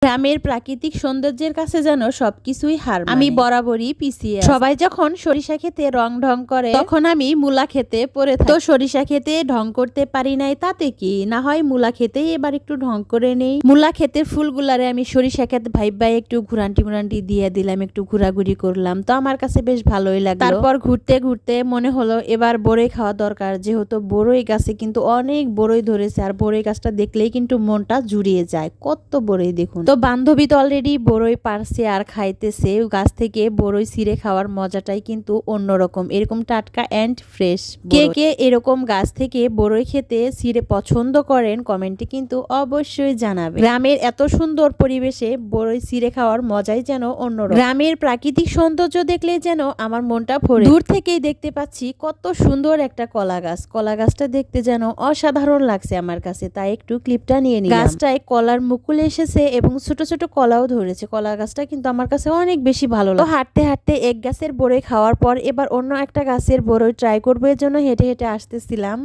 গ্রামের প্রাকৃতিক সৌন্দর্যের কাছে যেন সবকিছুই হার আমি বরাবরই পিছিয়ে। সবাই যখন সরিষা খেতে রং ঢং করে তখন আমি মূলা খেতে পড়ে থাকি। তো সরিষা খেতে ঢং করতে পারি নাই, তাতে কি না হয় মূলা খেতেই এবার একটু ঢং করে নেই। মূলা ক্ষেতের ফুলগুলারে আমি সরিষা খেত ভাই একটু ঘুরান্টি দিয়ে দিলাম, একটু ঘোরাঘুরি করলাম। তো আমার কাছে বেশ ভালোই লাগলো। তারপর ঘুরতে ঘুরতে মনে হলো এবার বড়ই খাওয়া দরকার, যেহেতু বড়ই গাছে কিন্তু অনেক বড়ই ধরেছে, আর বড়ই গাছটা দেখলেই কিন্তু মনটা জুড়িয়ে যায়। কত বড়ই দেখুন। তো বান্ধবী তো অলরেডি বড়ই পারছে আর খাইতেছে। গাছ থেকে বড়ই ছিঁড়ে খাওয়ার মজাটাই কিন্তু অন্যরকম, এরকম টাটকা এন্ড ফ্রেশ। কে কে এরকম গাছ থেকে বড়ই খেতে ছিঁড়ে পছন্দ করেন কমেন্টে কিন্তু অবশ্যই জানাবেন। গ্রামের এত সুন্দর পরিবেশে বড়ই ছিঁড়ে খাওয়ার মজাই যেন অন্যরকম। গ্রামের প্রাকৃতিক সৌন্দর্য দেখলে যেন আমার মনটা ভরে। দূর থেকেই দেখতে পাচ্ছি কত সুন্দর একটা কলা গাছ। কলা গাছটা দেখতে যেন অসাধারণ লাগছে আমার কাছে, তাই একটু ক্লিপটা নিয়ে নিলাম। গাছটায় কলার মুকুল এসেছে এবং ছোট ছোট কলাও ধরেছে। কলা গাছটা কিন্তু আমার কাছে অনেক বেশি ভালো লাগে। হাঁটতে হাঁটতে এক গাছের বড়ই খাওয়ার পর এবার অন্য একটা গাছের বড়ই ট্রাই করবো, এর জন্য হেঁটে হেঁটে আসতেছিলাম।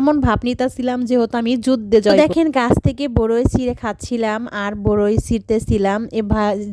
এমন ভাব নিতেছিলাম যেহেতু আমি যুদ্ধে জয়। দেখেন গাছ থেকে বড়ই ছিঁড়ে খাচ্ছিলাম আর বড়ই ছিঁড়তেছিলাম,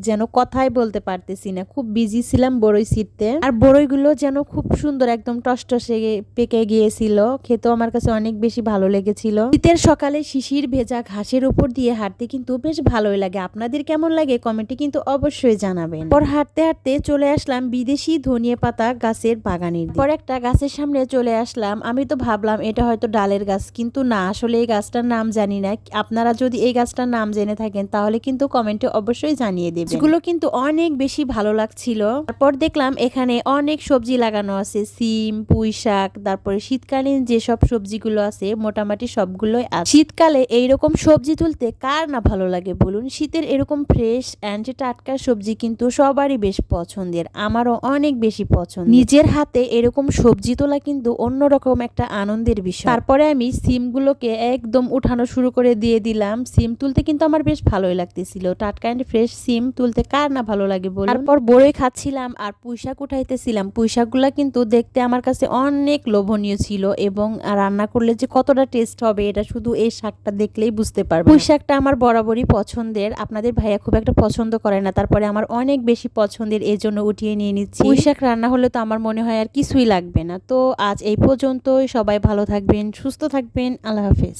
যেন কথাই বলতে পারতেছি না, খুব বিজি ছিলাম বড়ই ছিঁড়তে। আর বড়ইগুলো যেন খুব সুন্দর একদম টসটসে পেকে গিয়েছিল, খেতেও আমার কাছে অনেক বেশি ভালো লেগেছিল। শীতের সকালে শিশির ভেজা ঘাসের উপর দিয়ে হাঁটতে কিন্তু বেশ ভালোই লাগে। আপনাদের কেমন লাগে কমেন্টে কিন্তু অবশ্যই জানাবেন। পর হাঁটতে হাঁটতে চলে আসলাম বিদেশি ধনিয়া পাতা গাছের বাগানের পর একটা গাছের সামনে চলে আসলাম। আমি তো ভাবলাম এটা হয়তো ডালের গাছ, কিন্তু না, আসলে এই গাছটার নাম জানি না। আপনারা যদি এই গাছটার নাম জেনে থাকেন তাহলে কিন্তু কমেন্টে অবশ্যই জানিয়ে দেবেন। এগুলো কিন্তু অনেক বেশি ভালো লাগছিল। তারপর দেখলাম এখানে অনেক সবজি লাগানো আছে, সিম, পুঁই শাক, তারপরে শীতকালীন যেসব সবজিগুলো আছে মোটামুটি সবগুলোই আছে। শীতকালে এইরকম সবজি তুলতে কার না ভালো লাগে বলুন। শীতের এরকম ফ্রেশ অ্যান্ড টাটকা সবজি কিন্তু সবারই বেশ পছন্দের, আমারও অনেক বেশি পছন্দ। নিজের হাতে এরকম সবজি তোলা কিন্তু অন্যরকম একটা আনন্দের বিষয়। তারপরে আমি সিমগুলোকে একদম উঠানো শুরু করে দিয়ে দিলাম। সিম তুলতে কিন্তু আমার বেশ ভালোই লাগতেছিল। টাটকা এন্ড ফ্রেশ সিম তুলতে কার না ভালো লাগে বলুন। তারপর বড়ই খাচ্ছিলাম আর পুঁইশাক উঠাইতেছিলাম। পুঁইশাকগুলা কিন্তু দেখতে আমার কাছে অনেক লোভনীয় ছিল এবং রান্না করলে যে কতটা টেস্ট হবে এটা শুধু এই শাকটা দেখলেই বুঝতে পারবেন। পুঁইশাকটা আমার বরাবরই পছন্দের, আপনাদের ভাইয়া খুব একটা পছন্দ করে না, তারপরে আমার অনেক বেশি পছন্দের, এই জন্য উঠিয়ে নিয়ে নিচ্ছি। পুঁইশাক রান্না হলে তো আমার মনে হয় আর কিছুই লাগবে না। তো আজ এই পর্যন্তই, সবাই ভালো থাকবেন, সুস্থ থাকবেন, আল্লাহ হাফেজ।